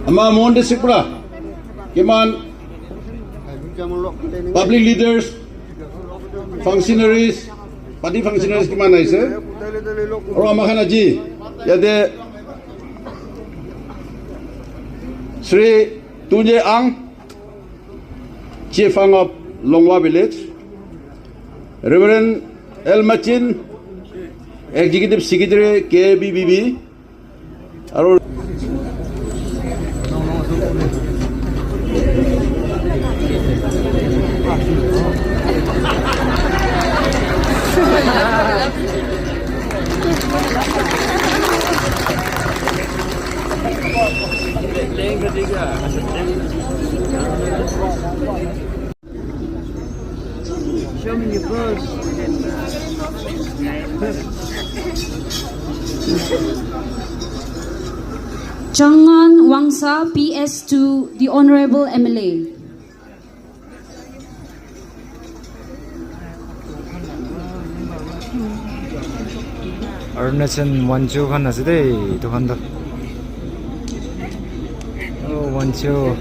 Ama Mon District pula. Kiman public leaders, functionaries, party functionaries kiman aise? Aur amakhana ji, yade Sri Tunje Ang, Chief of Longwa Village, Reverend El Machin, Executive Secretary KBBB, aru Show me your purse. Changan Wangsa, PS to the Honorable MLA. Aoleang Monyu kan nasi deh, itu kan dah. Oh Monyu.